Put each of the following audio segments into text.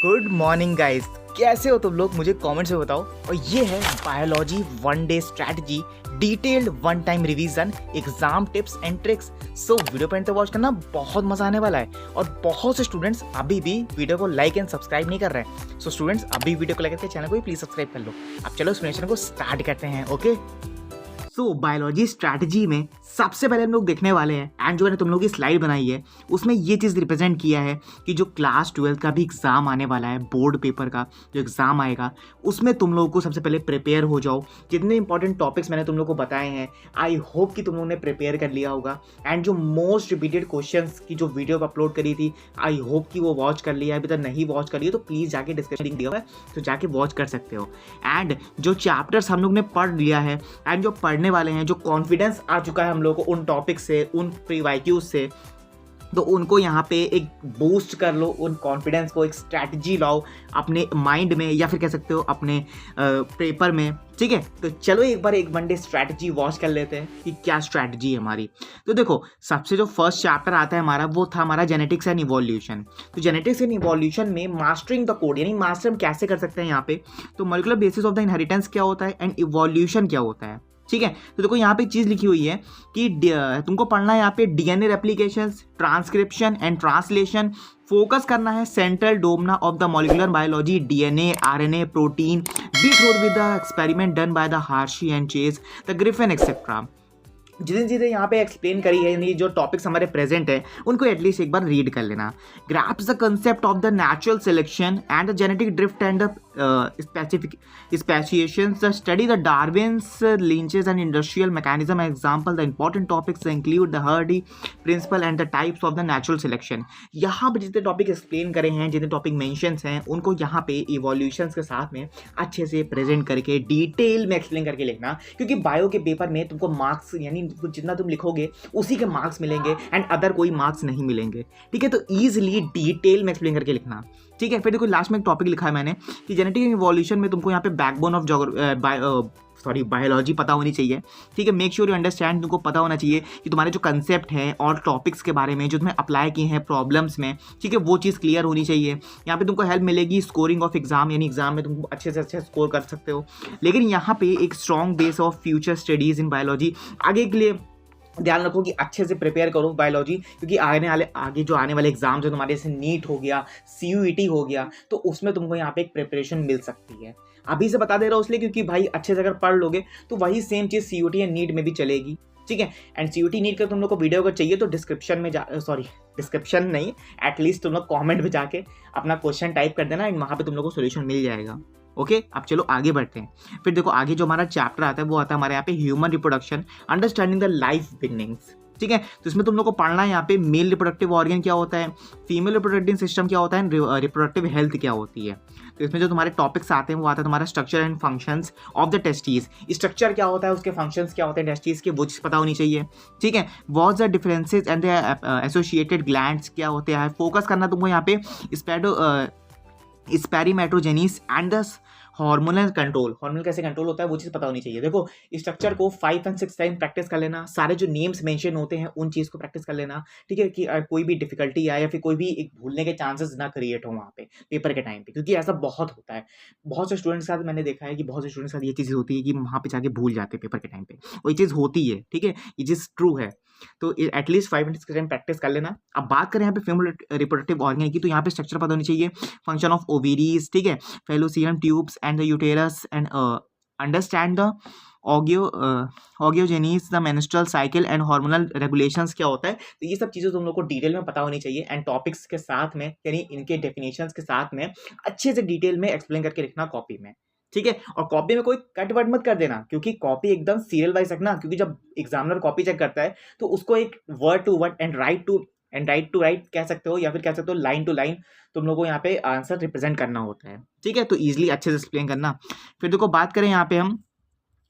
Good morning guys, कैसे हो तुम लोग? मुझे कमेंट्स में बताओ। और ये है biology one day strategy, detailed one time revision, exam tips and tricks. So video पे वॉच करना, बहुत मजा आने वाला है। और बहुत से स्टूडेंट्स अभी भी वीडियो को लाइक एंड सब्सक्राइब नहीं कर रहे हैं। सो स्टूडेंट्स अभी वीडियो को लाइक करके चैनल को भी प्लीज सब्सक्राइब कर लो। अब चलो एक्सप्लेनेशन को स्टार्ट करते हैं। ओके, सो बायोलॉजी स्ट्रैटेजी में सबसे पहले हम लोग देखने वाले हैं, एंड जो मैंने तुम लोगों की स्लाइड बनाई है उसमें ये चीज़ रिप्रेजेंट किया है कि जो क्लास 12 का भी एग्ज़ाम आने वाला है, बोर्ड पेपर का जो एग्ज़ाम आएगा, उसमें तुम लोगों को सबसे पहले प्रिपेयर हो जाओ। जितने इंपॉर्टेंट टॉपिक्स मैंने तुम लोगों को बताए हैं, आई होप कि तुम लोगों ने प्रिपेयर कर लिया होगा। एंड जो मोस्ट रिपीटेड क्वेश्चंस की जो वीडियो अपलोड करी थी, आई होप कि वो वॉच कर लिया है। अभी तक नहीं वॉच करी है तो प्लीज़ जाके डिस्क्रिप्शन लिंक दिया हुआ है, तो जाके वॉच कर सकते हो। एंड जो चैप्टर्स हम लोग ने पढ़ लिया है एंड जो पढ़ने वाले हैं, जो कॉन्फिडेंस आ चुका है हम लोग को उन टॉपिक से, उन प्रीवाइक्यूज से, तो उनको यहाँ पे एक बूस्ट कर लो, उन कॉन्फिडेंस को, एक स्ट्रैटेजी लाओ अपने माइंड में, या फिर कह सकते हो अपने पेपर में। ठीक है, तो चलो एक बार एक वन डे स्ट्रैटेजी वॉच कर लेते हैं कि क्या स्ट्रैटेजी है हमारी। तो देखो, सबसे जो फर्स्ट चैप्टर आता है हमारा, वो था हमारा जेनेटिक्स एंड इवोल्यूशन। तो जेनेटिक्स एंड इवोल्यूशन में मास्टरिंग द कोड, यानी मास्टर हम कैसे कर सकते हैं यहाँ पे, तो molecular basis of the inheritance क्या होता है एंड इवोल्यूशन क्या होता है। ठीक है, तो देखो यहाँ पे एक चीज़ लिखी हुई है कि तुमको पढ़ना है यहाँ पे DNA replications, transcription and translation. Focus करना है central dogma of the molecular biology, DNA, RNA, protein, be thorough with the experiment done by the Hershey and Chase, the Griffin etcetera. जितनी चीज़ें यहाँ पे एक्सप्लेन करी है, यानी जो टॉपिक्स हमारे प्रेजेंट है, उनको एटलीस्ट एक बार रीड कर लेना। Grasps the concept of the natural selection and the genetic drift and the specific speciations, the study the Darwin's, finches and industrial mechanism example. The important topics include the Hardy principle and the types of the natural selection. यहाँ पर जितने topic explain करे हैं, जितने topic mentions हैं, उनको यहाँ पे इवोल्यूशंस के साथ में अच्छे से प्रेजेंट करके डिटेल में एक्सप्लेन करके लिखना, क्योंकि बायो के पेपर में तुमको मार्क्स, यानी जितना तुम लिखोगे उसी के मार्क्स मिलेंगे एंड अदर कोई मार्क्स नहीं मिलेंगे। ठीक है, तो ईजिली डिटेल में एक्सप्लेन करके लिखना। ठीक है, फिर देखो लास्ट में एक टॉपिक लिखा है मैंने कि जेनेटिक इवोल्यूशन में तुमको यहाँ पे बैकबोन ऑफ बायोलॉजी पता होनी चाहिए। ठीक है, मेक श्योर यू अंडरस्टैंड, तुमको पता होना चाहिए कि तुम्हारे जो कंसेप्ट हैं और टॉपिक्स के बारे में जो तुम्हें अप्लाई किए हैं प्रॉब्लम्स में, ठीक है, वो चीज़ क्लियर होनी चाहिए। यहाँ पे तुमको हेल्प मिलेगी स्कोरिंग ऑफ एग्जाम, यानी एग्जाम में तुम अच्छे से अच्छे स्कोर कर सकते हो। लेकिन यहाँ पे एक strong base of future studies in biology. आगे के लिए ध्यान रखो कि अच्छे से प्रिपेयर करो बायोलॉजी, क्योंकि आगे जो आने वाले एग्जाम्स है तुम्हारे, जैसे नीट हो गया, सीयूईटी हो गया, तो उसमें तुमको यहाँ पे एक प्रिपरेशन मिल सकती है। अभी से बता दे रहा हूँ इसलिए क्योंकि भाई अच्छे से अगर पढ़ लोगे तो वही सेम चीज़ सीयूईटी या नीट में भी चलेगी। ठीक है, एंड सीयूईटी नीट का तुम लोग को वीडियो अगर चाहिए तो डिस्क्रिप्शन नहीं, एटलीस्ट तुम लोग कॉमेंट में जाके अपना क्वेश्चन टाइप कर देना एंड वहाँ पे तुम लोग को सोल्यूशन मिल जाएगा। ओके, अब चलो आगे बढ़ते हैं। फिर देखो आगे जो हमारा चैप्टर आता है वो आता है हमारे यहाँ पे human reproduction, understanding the life beginnings. ठीक है, तो इसमें तुम लोग को पढ़ना है यहाँ पे मेल रिप्रोडक्टिव ऑर्गन क्या होता है, फीमेल रिप्रोडक्टिव सिस्टम क्या होता है, रिप्रोडक्टिव हेल्थ क्या होती है। तो इसमें जो तुम्हारे टॉपिक्स आते हैं वो आता है तुम्हारा structure and functions of the testes. Structure क्या होता है, उसके फंक्शंस क्या होते हैं टेस्टीज के, वो चीज़ पता होनी चाहिए। ठीक है, what's the differences and the associated glands क्या होते हैं। फोकस करना तुमको यहाँ पे spermatogenesis and the hormonal control, hormonal कैसे कंट्रोल होता है वो चीज़ पता होनी चाहिए। देखो स्ट्रक्चर को 5 और 6 टाइम प्रैक्टिस कर लेना, सारे जो नेम्स मेंशन होते हैं उन चीज़ को प्रैक्टिस कर लेना। ठीक है, कि कोई भी डिफिकल्टी आए या फिर कोई भी एक भूलने के चांसेस ना क्रिएट हो वहाँ पे पेपर के टाइम पे, क्योंकि ऐसा बहुत होता है। बहुत से स्टूडेंट्स के साथ मैंने देखा है कि बहुत से स्टूडेंट्स के साथ ये चीज़ होती है कि वहाँ पे जाके भूल जाते हैं पेपर के टाइम पे, वो ये चीज़ होती है। ठीक है, ये चीज़ ट्रू है, तो एटलीस्ट 5 मिनट्स के टाइम प्रैक्टिस कर लेना। अब बात करें यहाँ पे फीमेल रिप्रोडक्टिव ऑर्गन की, तो यहाँ पे स्ट्रक्चर पता होनी चाहिए, फंक्शन ऑफ ओवेरीज, ठीक है, fallopian tubes and the uterus and understand the oogenesis, the menstrual cycle and hormonal regulations क्या होता है। तो ये सब चीज़ें तुम लोग को डिटेल में पता होनी चाहिए एंड टॉपिक्स के साथ में, यानी इनके डेफिनेशंस के साथ में अच्छे से डिटेल में एक्सप्लेन करके लिखना कॉपी में। ठीक है, और कॉपी में कोई कट वट मत कर देना, क्योंकि कॉपी एकदम सीरियल वाइज रखना, क्योंकि जब एग्जामिनर कॉपी चेक करता है तो उसको एक word to word and write to write कह सकते हो, या फिर कह सकते हो लाइन टू लाइन तुम लोगों को यहाँ पे आंसर रिप्रेजेंट करना होता है। ठीक है, तो ईजिली अच्छे से एक्सप्लेन करना। फिर देखो बात करें यहाँ पे हम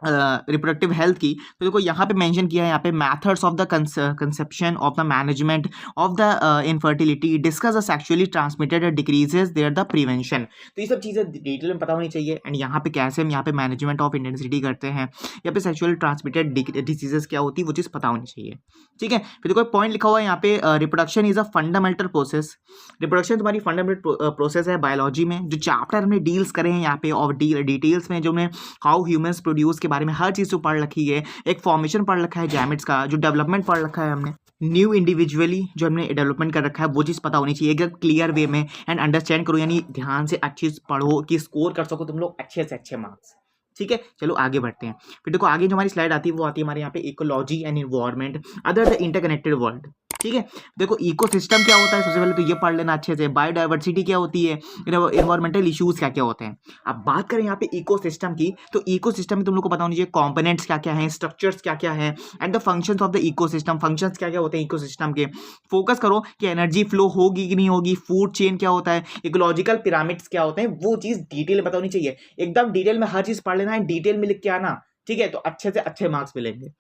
रिप्रोडक्टिव हेल्थ की, तो देखो यहाँ पे मेंशन किया है, यहाँ पे methods of the conception of the management of the infertility, discuss the sexually transmitted diseases their the prevention. तो ये सब चीज़ें डिटेल में पता होनी चाहिए। एंड यहाँ पे कैसे हम यहाँ पे मैनेजमेंट ऑफ इंटेंसिटी करते हैं, यहाँ पे सेक्सुअली ट्रांसमिटेड डिसीजेस क्या होती है, वो चीज़ पता होनी चाहिए। ठीक है, फिर देखो पॉइंट लिखा हुआ है यहाँ पे, reproduction is a fundamental process. Reproduction तुम्हारी फंडामेंटल प्रोसेस है बायोलॉजी में। जो चैप्टर हमने डील्स करे हैं यहाँ पे और डिटेल्स में, जो हमने हाउ ह्यूमंस प्रोड्यूस के बारे में हर चीज़ को पढ़ रखी है, एक फॉर्मेशन पढ़ रखा है गैमेट्स का, जो डेवलपमेंट पढ़ रखा है हमने, न्यू इंडिविजुअली जो हमने डेवलपमेंट कर रखा है, वो चीज़ पता होनी चाहिए एकदम क्लियर वे में। एंड अंडरस्टैंड करो, यानी ध्यान से अच्छी पढ़ो कि स्कोर कर सको तुम लोग अच्छे से अच्छे मार्क्स। ठीक है, चलो आगे बढ़ते हैं। फिर देखो आगे जो हमारी स्लाइड आती है वो आती है हमारे यहाँ पे ecology and environment other the interconnected world. ठीक है, देखो इकोसिस्टम क्या होता है, सबसे पहले तो ये पढ़ लेना अच्छे से। बायोडाइवर्सिटी क्या होती है, इन्वायरमेंटल इश्यूज क्या क्या होते हैं। अब बात करें यहाँ पे इकोसिस्टम की, तो इकोसिस्टम में तुम लोग को पता होनी चाहिए कंपोनेंट्स क्या क्या हैं, स्ट्रक्चर्स क्या क्या हैं, and the functions of the ecosystem, functions क्या क्या होते हैं इकोसिस्टम के। फोकस करो कि एनर्जी फ्लो होगी कि नहीं होगी, फूड चेन क्या होता है, इकोलॉजिकल पिरामिड्स क्या होते हैं, वो चीज़ डिटेल में पता होनी चाहिए। एकदम डिटेल में हर चीज़ पढ़ लेना है, डिटेल में लिख के आना। ठीक है, तो अच्छे से अच्छे मार्क्स मिलेंगे।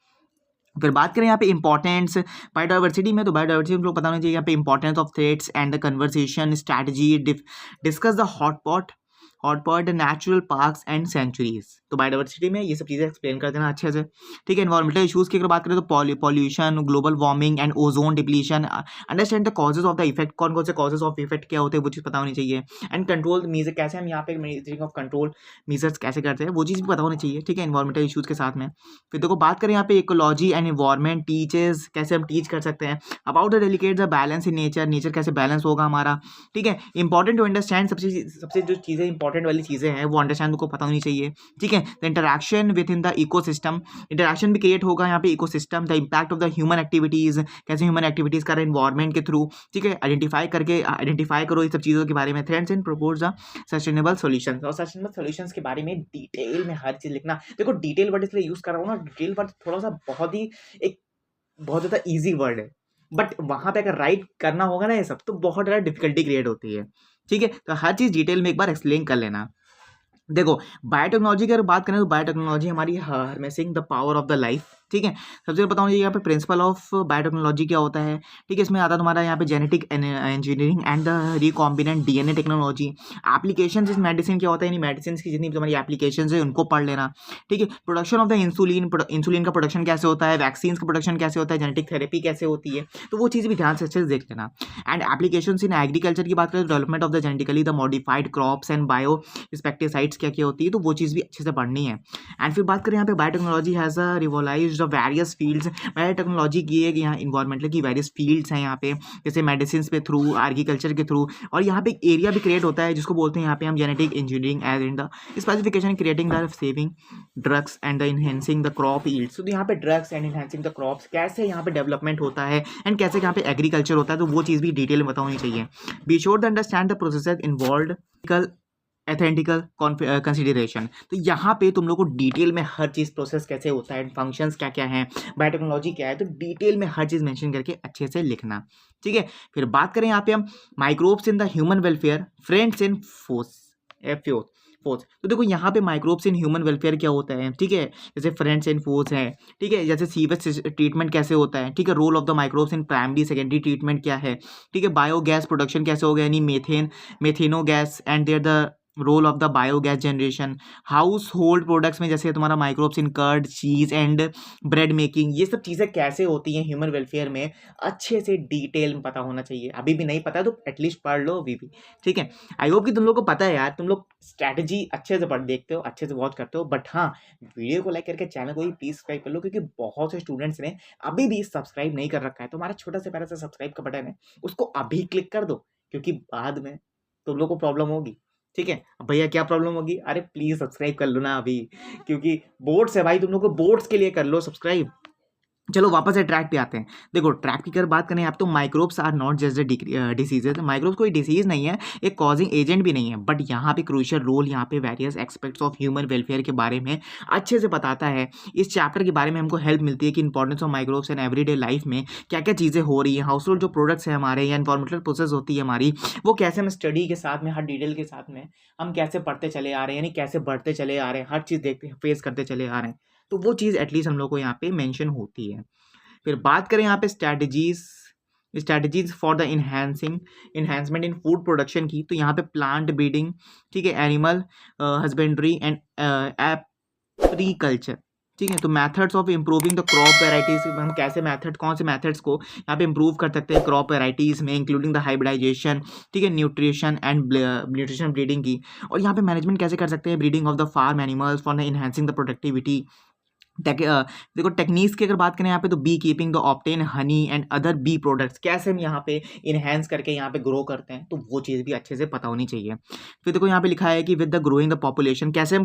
फिर बात करें यहाँ पे इंपॉर्टेंस बायोडाइवर्सिटी में, तो बायोडाइवर्सिटी में लोग पता होना चाहिए यहाँ पे importance of threats and the conservation strategy, discuss the hotspot natural parks and sanctuaries. तो बायोडाइवर्सिटी में ये सब चीज़ें एक्सप्लेन कर देना अच्छे से। ठीक है, एनवायरमेंटल इशूज़ की अगर बात करें तो pollution, global warming and ozone depletion, understand the causes of the effect, कौन कौन से कॉजेज ऑफ इफेक्ट क्या होते हैं वो चीज़ पता होनी चाहिए। एंड कंट्रोल मीजर, कैसे हम यहाँ पे मेजरिंग ऑफ कंट्रोल मीजर्स कैसे करते हैं, वो चीज़ भी पता होनी चाहिए। ठीक है, एनवायरमेंटल इशूज़ के साथ में। फिर देखो बात करें यहाँ पे इकोलॉजी एंड एनवायरमेंट टीचर्स, कैसे हम टीच कर सकते हैं about the delicate the balance in nature, nature कैसे बैलेंस होगा हमारा। ठीक है, इंपॉर्टेंट टू अंडरस्टैंड, सबसे जो चीज़ें इंपॉर्टेंट वाली चीज़ें हैं वो अंडरस्टैंड को पता होनी चाहिए। ठीक है, the interaction with in the ecosystem, interaction भी क्रिएट होगा यहाँ पे ecosystem, the impact of the human activities, कैसे ह्यूमन एक्टिविटीज़ कर रहे हैं इन्वायरमेंट के थ्रू। ठीक है, आइडेंटिफाई करो इस सब चीज़ों के बारे में, threads and propose the sustainable solutions, और सस्टेनेबल सॉल्यूशंस के बारे में डिटेल में हर चीज़ लिखना। देखो डिटेल वर्ड इसलिए यूज़ कर रहा हूँ ना, डिटेल वर्ड थोड़ा सा बहुत ज़्यादा ईजी वर्ड है, बट वहाँ पे अगर राइट करना होगा ना ये सब, तो बहुत ज़्यादा डिफिकल्टी क्रिएट होती है। ठीक है, तो हर चीज़ डिटेल में एक बार एक्सप्लेन कर लेना। देखो बायोटेक्नोलॉजी की अगर बात करें तो बायोटेक्नोलॉजी हमारी harnessing the power of the life. ठीक है, सबसे पहले बताऊँ यहाँ पे प्रिंसिपल ऑफ बायोटेक्नोलॉजी क्या होता है। ठीक है, इसमें आता है तुम्हारा यहाँ पे genetic engineering and the recombinant DNA technology. Application इस मेडिसिन क्या होता है, यानी मेडिसिन की जितनी भी तुम्हारी एप्लीकेशन है उनको पढ़ लेना। ठीक है, प्रोडक्शन ऑफ द इंसुलिन का प्रोडक्शन कैसे होता है, वैक्सीन का प्रोडक्शन कैसे होता है, जेनेटिक थेरेपी कैसे होती है, तो वो चीज़ भी ध्यान से अच्छे से देख लेना। एंड एप्लीकेशन इन एग्रीकल्चर की बात करें तो development of the genetically the modified crops and bio insecticides क्या क्या होती है, तो वो चीज़ भी अच्छे से पढ़नी है। एंड फिर बात करें यहाँ पे biotechnology has a revolutionized the various fields. Biotechnology की है कि यहाँ इन्वायरमेंटल की वेरियस फील्ड्स हैं यहाँ पे, जैसे मेडिसिन पे थ्रू, एग्रीकल्चर के थ्रू, और यहाँ पे एक एरिया भी क्रिएट होता है जिसको बोलते हैं यहाँ पे हम genetic engineering as in the specification creating the saving drugs and the enhancing the crop yields. तो यहाँ पे drugs and enhancing the crops कैसे यहाँ पे डेवलपमेंट होता है एंड कैसे यहाँ पे एग्रीकल्चर होता है, तो वो चीज़ भी डिटेल में पता होनी चाहिए। Be sure to understand the process involved ethical consideration. तो यहाँ पे तुम लोग को डिटेल में हर चीज़ प्रोसेस कैसे होता है, फंक्शंस क्या क्या हैं, बायोटेक्नोलॉजी क्या है, तो डिटेल में हर चीज़ मेंशन करके अच्छे से लिखना। ठीक है, फिर बात करें यहाँ पे हम microbes in the human welfare, friends in force. तो देखो यहाँ पे माइक्रोब्स इन ह्यूमन वेलफेयर क्या होता है। ठीक है, जैसे फ्रेंड्स एंड फोर्स है। ठीक है, जैसे सीवेज ट्रीटमेंट कैसे होता है। ठीक है, role of the microbes in primary secondary treatment क्या है। ठीक है, बायोगैस प्रोडक्शन कैसे हो गया, यानी मेथेनो gas and there the role of the biogas generation. Household products में जैसे तुम्हारा microbes in curd, cheese and bread making, ये सब चीज़ें कैसे होती हैं ह्यूमन वेलफेयर में, अच्छे से डिटेल में पता होना चाहिए। अभी भी नहीं पता है तो एटलीस्ट पढ़ लो अभी भी। ठीक है, आई होप कि तुम लोग को पता है यार, तुम लोग स्ट्रैटेजी अच्छे से पढ़ देखते हो, अच्छे से वॉच करते हो, बट हाँ वीडियो को लाइक करके चैनल को भी प्लीज सब्सक्राइब कर लो, क्योंकि बहुत से स्टूडेंट्स ने अभी भी सब्सक्राइब नहीं कर रखा है। तो हमारा छोटा से प्यारा सा सब्सक्राइब का बटन है, उसको अभी क्लिक कर दो, क्योंकि बाद में तुम लोग को प्रॉब्लम होगी। ठीक है, अब भैया क्या प्रॉब्लम होगी, अरे प्लीज सब्सक्राइब कर लो ना अभी, क्योंकि बोर्ड्स है भाई, तुम लोग को बोर्ड्स के लिए कर लो सब्सक्राइब। चलो वापस से ट्रैक पे आते हैं। देखो ट्रैक की अगर बात करें आप, तो microbes are not just diseases. Microbes कोई डिसीज नहीं है, एक कॉजिंग एजेंट भी नहीं है, बट यहाँ पे क्रूशियल रोल, यहाँ पे various aspects of human welfare के बारे में अच्छे से बताता है। इस चैप्टर के बारे में हमको हेल्प मिलती है कि importance of microbes in everyday life में क्या क्या चीज़ें हो रही हैं, हाउस होल्ड जो प्रोडक्ट्स हैं हमारे, या इन्वायरमेंटल प्रोसेस होती है हमारी, वो कैसे हम स्टडी के साथ में, हर डिटेल के साथ में हम कैसे पढ़ते चले आ रहे हैं, यानी कैसे बढ़ते चले आ रहे हैं, हर चीज़ देखते हैं, फेस करते चले आ रहे हैं। तो वो चीज़ एटलीस्ट हम लोग को यहाँ पे मेंशन होती है। फिर बात करें यहाँ पे strategies for the enhancement in food production की, तो यहाँ पे प्लांट ब्रीडिंग, ठीक है, एनिमल हस्बेंड्री एंड एप्रीकल्चर, ठीक है। तो methods of improving the crop varieties, हम कैसे मेथड, कौन से मेथड्स को यहाँ पे इम्प्रूव कर सकते हैं क्रॉप वेराइटीज में, इंक्लूडिंग द हाइब्रिडाइजेशन, ठीक है, न्यूट्रिशन ब्रीडिंग की, और यहाँ पे मैनेजमेंट कैसे कर सकते हैं breeding of the farm animals for the enhancing the productivity. देखो टेक्निक्स की अगर बात करें यहाँ पे, तो bee keeping the obtain honey and other bee products, कैसे हम यहाँ पे इनहेंस करके यहाँ पे ग्रो करते हैं, तो वो चीज़ भी अच्छे से पता होनी चाहिए। फिर देखो यहाँ पे लिखा है कि with the growing the population, कैसे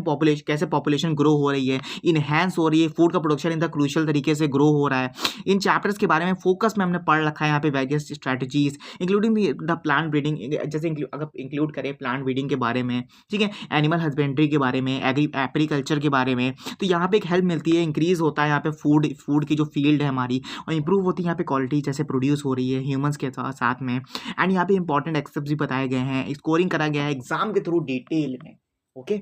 पॉपुलेशन ग्रो हो रही है, इनहेंस हो रही है, फूड का प्रोडक्शन इन द क्रूशियल तरीके से ग्रो हो रहा है। इन चैप्टर्स के बारे में फोकस में हमने पढ़ रखा है यहाँ पे various strategies including the plant breeding, जैसे अगर इंक्लूड करें प्लांट ब्रीडिंग के बारे में, ठीक है, एनिमल हस्बेंड्री के बारे में, एग्रीकल्चर के बारे में, तो यहाँ पे एक हेल्प मिलती है, इंक्रीज होता है यहाँ पे फूड की जो फील्ड है हमारी, और इंप्रूव होती है यहाँ पे क्वालिटी जैसे प्रोड्यूस हो रही है ह्यूमंस के साथ में। एंड यहाँ पे इंपॉर्टेंट एक्सेप्ट भी बताए गए हैं, स्कोरिंग करा गया है एग्जाम के थ्रू डिटेल में। ओके,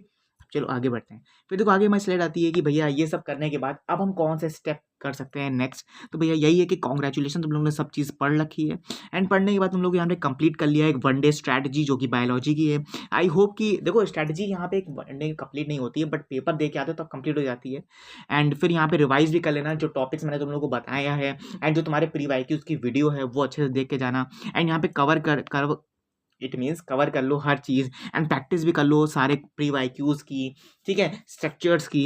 चलो आगे बढ़ते हैं। फिर देखो आगे हमारी स्लाइड आती है कि भैया ये सब करने के बाद अब हम कौन से स्टेप कर सकते हैं नेक्स्ट। तो भैया यही है कि कॉन्ग्रेचुलेशन, तुम लोगों ने सब चीज़ पढ़ रखी है, एंड पढ़ने के बाद तुम लोग यहाँ पे कंप्लीट कर लिया एक वन डे स्ट्रैटेजी जो कि बायोलॉजी की है। आई होप कि देखो स्ट्रैटेजी यहाँ पे एक वन डे कंप्लीट नहीं होती है, बट पेपर दे के आते हो तो कंप्लीट हो जाती है। एंड फिर यहाँ पे रिवाइज भी कर लेना जो टॉपिक्स मैंने तुम लोग को बताया है, एंड जो तुम्हारे प्री वाईक्यूज की वीडियो है वो अच्छे से देख के जाना। एंड यहाँ पे इट मीन्स कवर कर लो हर चीज़, एंड प्रैक्टिस भी कर लो सारे प्री वाईक्यूज की, ठीक है, स्ट्रक्चर्स की,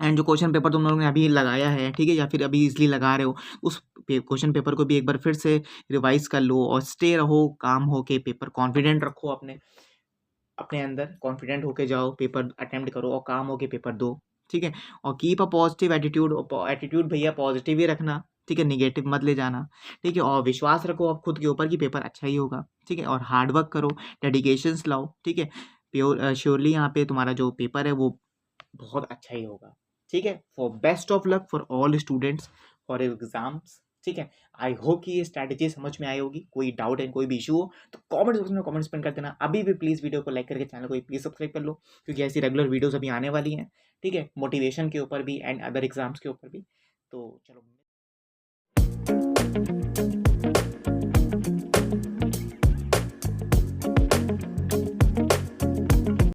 एंड जो क्वेश्चन पेपर तुम लोगों ने अभी लगाया है, ठीक है, या फिर अभी इजली लगा रहे हो, उस क्वेश्चन पेपर को भी एक बार फिर से रिवाइज कर लो, और स्टे रहो काम हो के पेपर, कॉन्फिडेंट रखो अपने अपने अंदर, कॉन्फिडेंट होके जाओ, पेपर अटेम्प्ट करो और काम होके पेपर दो, ठीक है। और keep a positive attitude, attitude भैया पॉजिटिव ही रखना, ठीक है, निगेटिव मत ले जाना, ठीक है। और विश्वास रखो आप खुद के ऊपर कि पेपर अच्छा ही होगा, ठीक है। और हार्ड वर्क करो, डेडिकेशंस लाओ, ठीक है। प्योर श्योरली यहाँ पे तुम्हारा जो पेपर है वो बहुत अच्छा ही होगा, ठीक है। For best of luck for all students for exams, ठीक है। आई होप कि ये स्ट्रैटेजी समझ में आई होगी। कोई डाउट है, कोई भी इशू हो तो कमेंट बॉक्स में कमेंट्स पिन कर देना। अभी भी प्लीज़ वीडियो को लाइक करके चैनल को प्लीज़ सब्सक्राइब कर लो, क्योंकि ऐसी रेगुलर वीडियोस अभी आने वाली हैं, ठीक है, मोटिवेशन के ऊपर भी एंड अदर एग्जाम्स के ऊपर भी। तो चलो।